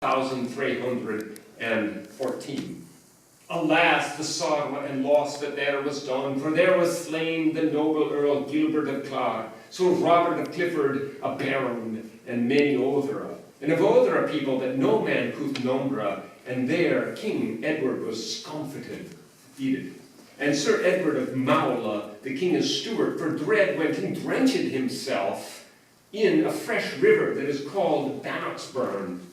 1314. Alas, the sorrow and loss that there was done, for there was slain the noble Earl Gilbert of Clark, so Robert of Clifford a baron, and many other, and of other people that no man could number, and there King Edward was scomfited, defeated. And Sir Edward of Maula, the king of Stuart, for dread went and drenched himself in a fresh river that is called Bannockburn.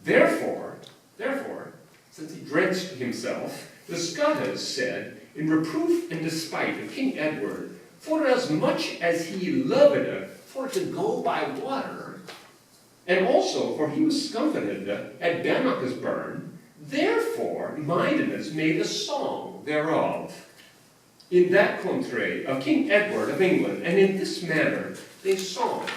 Therefore, since he drenched himself, the Scots said, in reproof and despite of King Edward, for as much as he loved for to go by water, and also for he was scomfited at Bannockburn, therefore Midas made a song thereof in that country of King Edward of England, and in this manner they song.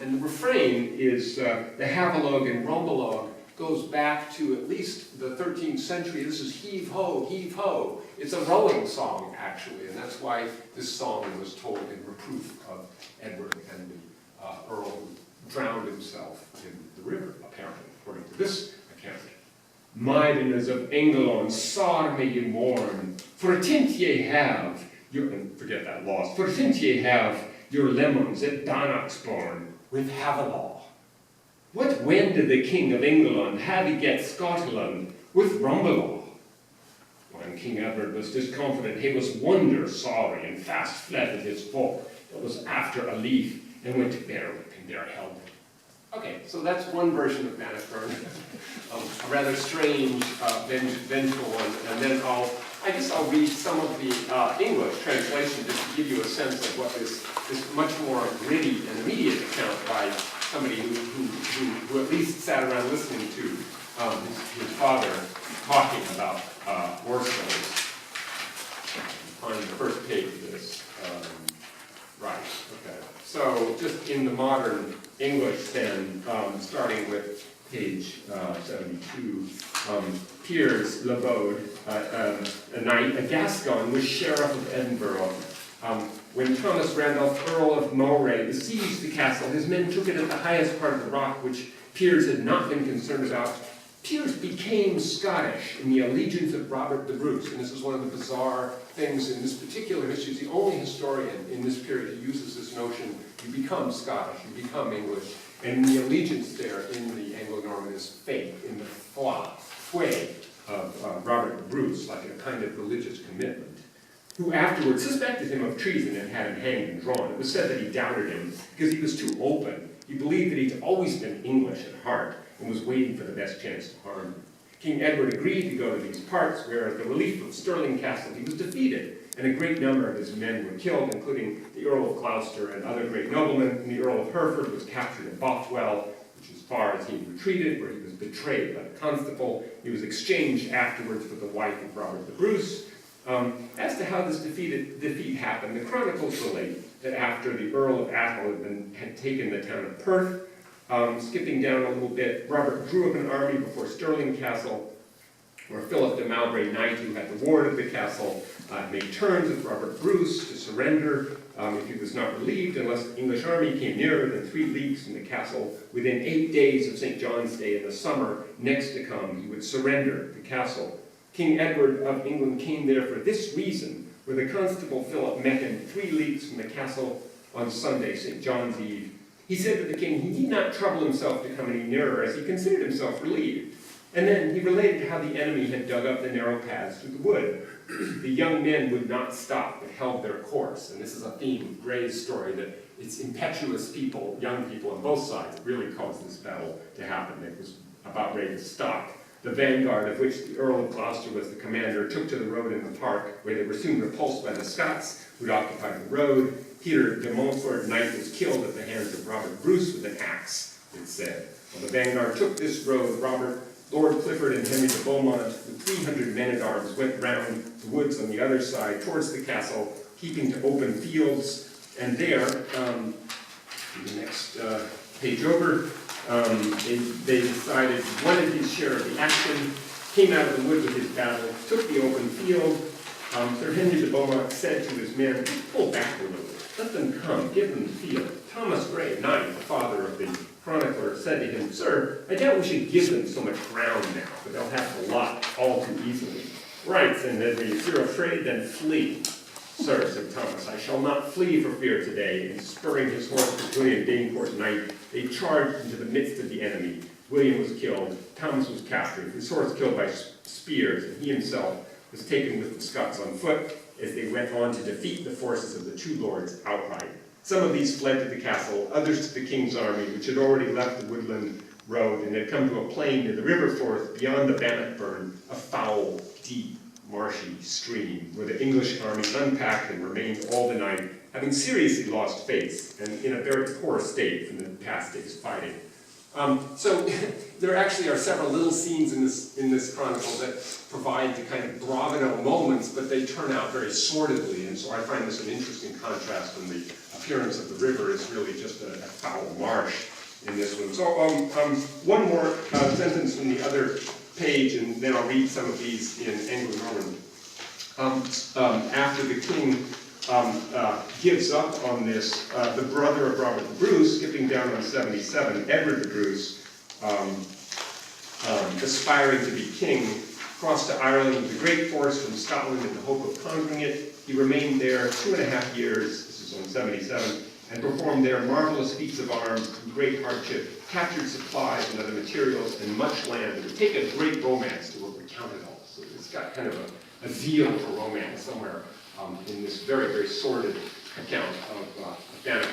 And the refrain is the Havelog and Rumbalog goes back to at least the 13th century. This is heave ho, heave ho. It's a rowing song, actually, and that's why this song was told in reproof of Edward and the Earl who drowned himself in the river, apparently, according to this account. Maidens of England, sore may ye mourn, for tint ye have, and forget that loss, for tint ye have your lemons at Bannockburn with Havelog. What when did the King of England have he get Scotland with Rumbalog? When King Edward was discomfited, he was wonder sorry, and fast fled with his folk that was after a leaf, and went to Berwick, and there held him. Okay, so that's one version of Bannockburn, a rather strange, vengeful one, and then I guess I'll read some of the English translation just to give you a sense of what this much more gritty and immediate account by somebody who at least sat around listening to his father talking about war stories. On the first page of this. Right, okay. So just in the modern English then, starting with page 72, Piers Labode, a knight, a Gascon, was sheriff of Edinburgh. When Thomas Randolph, Earl of Moray, besieged the castle, his men took it at the highest part of the rock, which Piers had not been concerned about. Piers became Scottish in the allegiance of Robert the Bruce, and this is one of the bizarre things in this particular history. He's the only historian in this period who uses this notion: you become Scottish, you become English, and the allegiance there in the Anglo-Norman is faith, in the foi of Robert the Bruce, like a kind of religious commitment, who afterwards suspected him of treason and had him hanged and drawn. It was said that he doubted him because he was too open. He believed that he'd always been English at heart and was waiting for the best chance to harm him. King Edward agreed to go to these parts, where at the relief of Stirling Castle he was defeated, and a great number of his men were killed, including the Earl of Gloucester and other great noblemen, and the Earl of Hereford was captured at Bothwell, which as far as he retreated, where he was betrayed by the constable. He was exchanged afterwards for the wife of Robert the Bruce. As to how this defeat happened, the chronicles relate that after the Earl of Atholl had taken the town of Perth, skipping down a little bit, Robert drew up an army before Stirling Castle, where Philip de Mowbray, knight who had the ward of the castle, made terms with Robert Bruce to surrender if he was not relieved, unless the English army came nearer than 3 leagues from the castle. Within 8 days of St. John's Day in the summer next to come, he would surrender the castle. King Edward of England came there for this reason, where the constable Philip met him 3 leagues from the castle on Sunday, St. John's Eve. He said to the king he need not trouble himself to come any nearer, as he considered himself relieved. And then he related how the enemy had dug up the narrow paths through the wood. The young men would not stop, but held their course. And this is a theme of Gray's story, that it's impetuous people, young people on both sides, that really caused this battle to happen. It was about ready to stop. The vanguard, of which the Earl of Gloucester was the commander, took to the road in the park, where they were soon repulsed by the Scots, who'd occupied the road. Peter de Montfort, knight, was killed at the hands of Robert Bruce with an axe, it said. When the vanguard took this road, Lord Clifford and Henry de Beaumont, with 300 men-at-arms, went round the woods on the other side towards the castle, keeping to open fields. And there, the next page over, they decided he wanted his share of the action, came out of the wood with his battle, took the open field. Sir Henry de Beaumont said to his men, pull back a little, let them come, give them the field. Thomas Gray, knight, the father of the chronicler said to him, "Sir, I doubt we should give them so much ground now, for they'll have the lot all too easily." "Right," said Nedley, "if you're afraid, then flee." "Sir," said Thomas, "I shall not flee for fear today." And spurring his horse to William Danecourt's knight, they charged into the midst of the enemy. William was killed, Thomas was captured, his horse killed by spears, and he himself was taken with the Scots on foot as they went on to defeat the forces of the two lords outright. Some of these fled to the castle, others to the king's army, which had already left the woodland road and had come to a plain near the river Forth beyond the Bannockburn, a foul, deep, marshy stream, where the English army unpacked and remained all the night, having seriously lost face and in a very poor state from the past day's fighting. So there actually are several little scenes in this chronicle that provide the kind of bravado moments, but they turn out very sordidly, and so I find this an interesting contrast when the appearance of the river is really just a foul marsh in this one. So one more sentence from the other page, and then I'll read some of these in Anglo-Norman. After the king gives up on this, the brother of Robert the Bruce, skipping down on 77, Edward the Bruce, aspiring to be king, crossed to Ireland with a great force from Scotland in the hope of conquering it. He remained there 2.5 years, this is on 77, and performed there marvelous feats of arms through great hardship, captured supplies and other materials, and much land. It would take a great romance to recount it all. So it's got kind of a zeal for romance somewhere in this very, very sordid account of Bannockburn.